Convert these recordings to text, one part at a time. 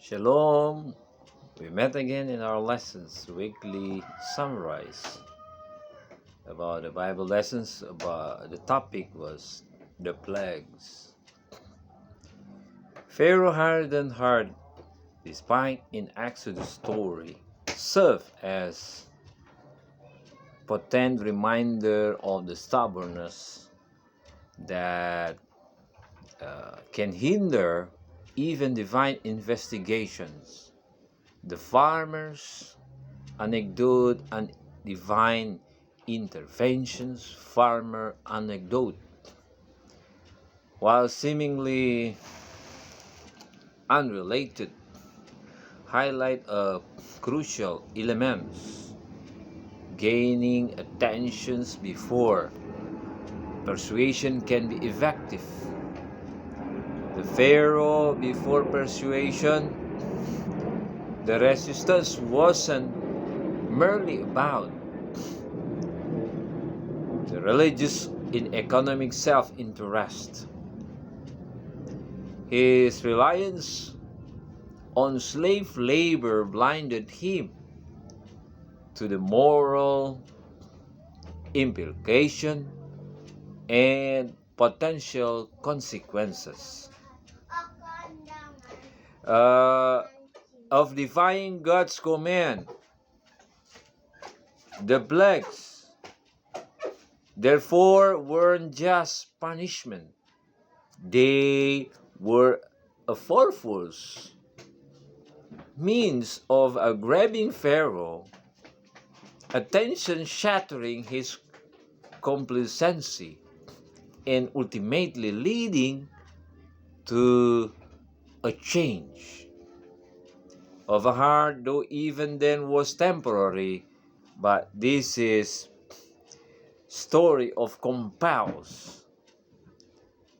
Shalom! We met again in our lessons, weekly summarize about the Bible lessons. About the topic was the plagues. Pharaoh hardened heart, despite in Exodus story, served as potent reminder of the stubbornness that can hinder even divine investigations. The farmers anecdote and divine interventions. Farmer anecdote, while seemingly unrelated, highlight a crucial elements gaining attentions before persuasion can be effective. The Pharaoh before persuasion, the resistance wasn't merely about the religious in economic self-interest. His reliance on slave labor blinded him to the moral implication and potential consequences of defying God's command. The plagues, therefore, weren't just punishment. They were a forceful means of grabbing Pharaoh attention, shattering his complacency, and ultimately leading to a change of a heart, though even then was temporary. But this is story of compels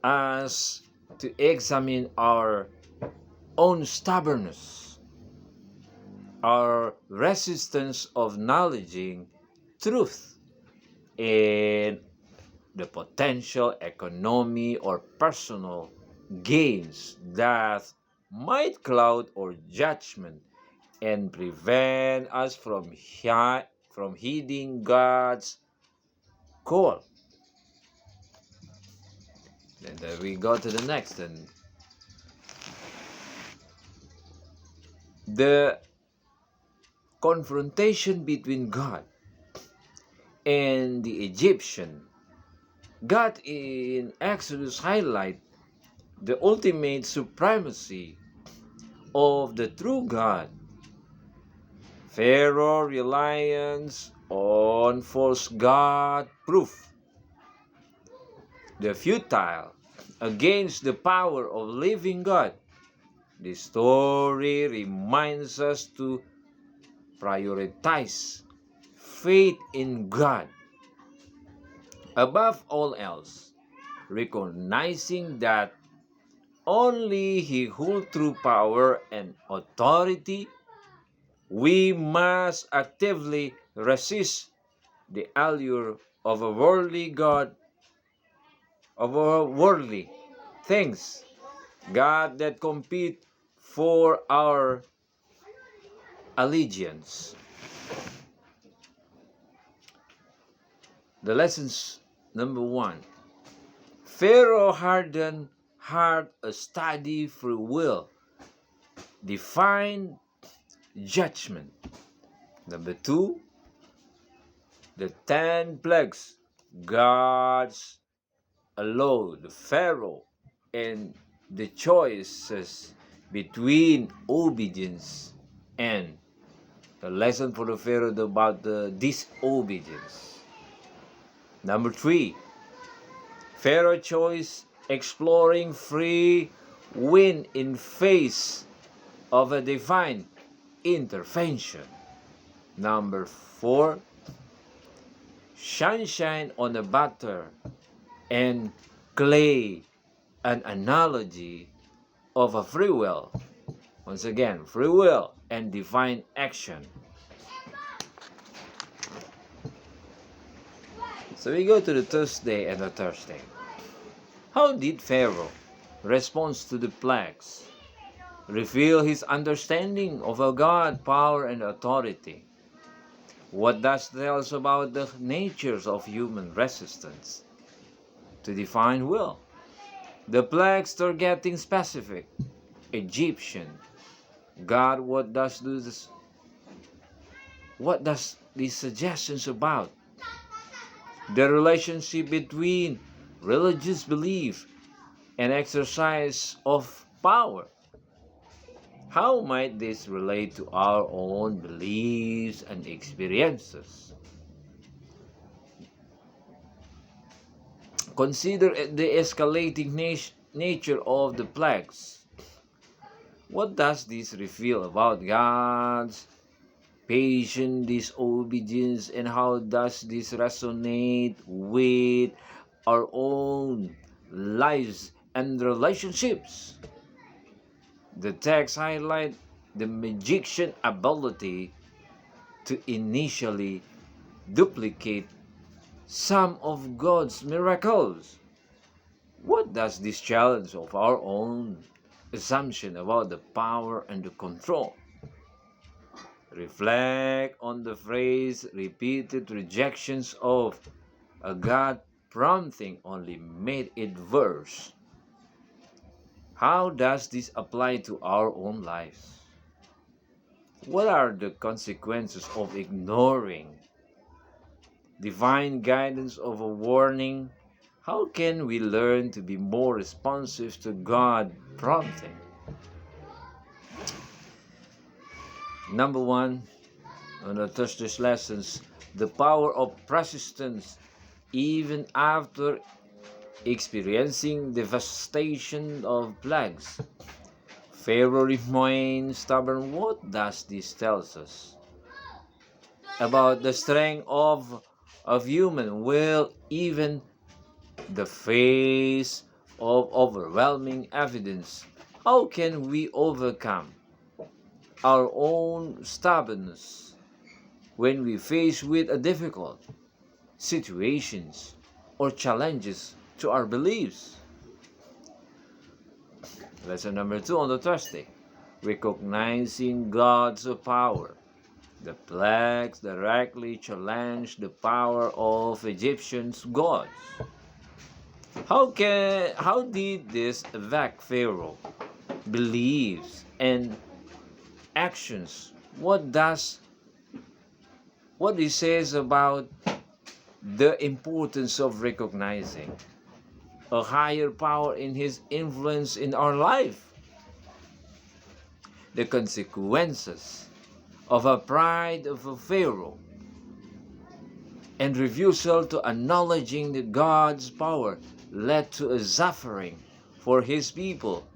us to examine our own stubbornness, our resistance of acknowledging truth, and the potential economy or personal gains that might cloud our judgment and prevent us from heeding God's call. And then we go to the next, and the confrontation between God and the Egyptian. God in Exodus highlight the ultimate supremacy of the true God. Pharaoh reliance on false God proof the futile against the power of living God. The story reminds us to prioritize faith in God above all else, recognizing that only He holds true power and authority. We must actively resist the allure of a worldly God, of a worldly things, God that compete for our allegiance. The lessons number 1. Pharaoh hardened heart, a study free will, define judgment. Number 2, the 10 plagues, God's allow the Pharaoh and the choices between obedience and the lesson for the Pharaoh about the disobedience. Number 3, Pharaoh choice exploring free will in face of a divine intervention. Number 4, sunshine on the butter and clay, an analogy of a free will. Once again, free will and divine action. So we go to the Tuesday and the Thursday. How did Pharaoh respond to the plagues? reveal his understanding of a God, power, and authority. What does tell us about the natures of human resistance to divine will? The plagues are getting specific. Egyptian. God, what does these suggestions about? The relationship between religious belief and exercise of power. How might this relate to our own beliefs and experiences? Consider the escalating nature of the plagues. What does this reveal about God's patient disobedience, and how does this resonate with our own lives and relationships? The text highlights the magician ability to initially duplicate some of God's miracles. What does this challenge of our own assumption about the power and the control? Reflect on the phrase repeated rejections of a God prompting only made it worse. How does this apply to our own lives? What are the consequences of ignoring divine guidance of a warning? How can we learn to be more responsive to God prompting? Number one, on the Thursday's lessons, the power of persistence even after experiencing devastation of plagues. Pharaoh remained stubborn. What does this tell us about the strength of human will, even the face of overwhelming evidence? How can we overcome our own stubbornness when we face with a difficult situations or challenges to our beliefs? Lesson number 2 on the Thursday. Recognizing God's power. The plagues directly challenge the power of Egyptians' gods. How did this affect Pharaoh beliefs and actions? What he says about the importance of recognizing a higher power in his influence in our life? The consequences of a pride of a Pharaoh and refusal to acknowledging the God's power led to a suffering for his people.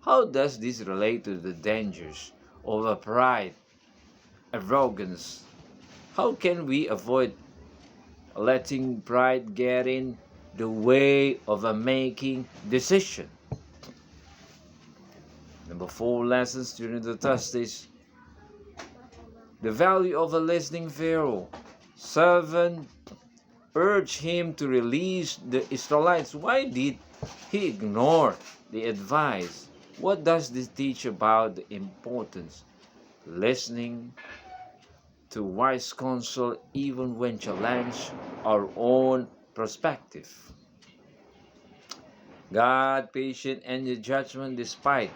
How does this relate to the dangers of a pride, arrogance? How can we avoid letting pride get in the way of a making decision? Number 4 lessons during the Thursdays. The value of a listening Pharaoh. Servant urged him to release the Israelites. Why did he ignore the advice? What does this teach about the importance listening to wise counsel even when challenged our own perspective? God patient and the judgment despite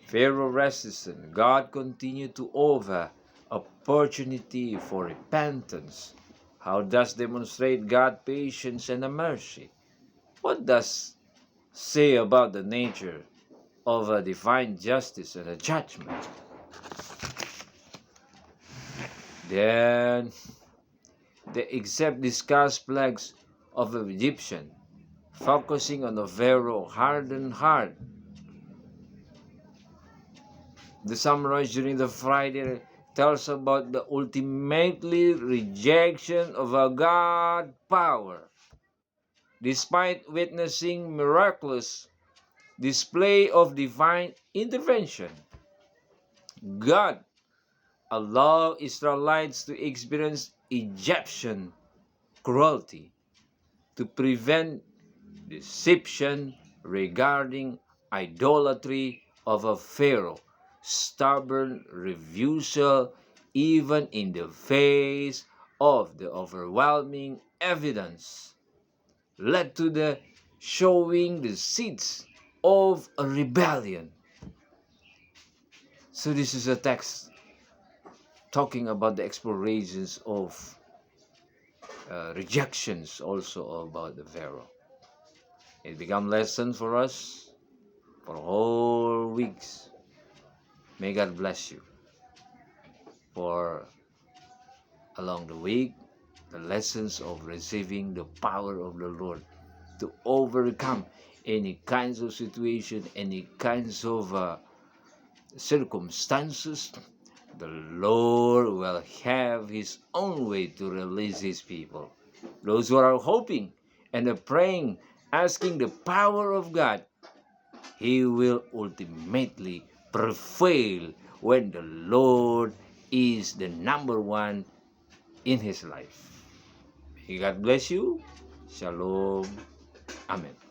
Pharaoh resistance. God continued to offer opportunity for repentance. How does demonstrate God's patience and mercy? What does say about the nature of a divine justice and a judgment? Then the except discussed plagues of the Egyptian, focusing on the Pharaoh hardened heart. The summary during the Friday tells about the ultimately rejection of a God power. Despite witnessing miraculous display of divine intervention, God allowed Israelites to experience Egyptian cruelty to prevent deception regarding idolatry of a Pharaoh, stubborn refusal even in the face of the overwhelming evidence, led to the showing the seeds of a rebellion. So this is a text talking about the explorations of rejections also about the Pharaoh. It become lesson for us for whole weeks. May God bless you for along the week the lessons of receiving the power of the Lord to overcome any kinds of situation, any kinds of circumstances. The Lord will have His own way to release His people. Those who are hoping and are praying, asking the power of God, He will ultimately prevail when the Lord is the number one in his life. May God bless you. Shalom. Amen.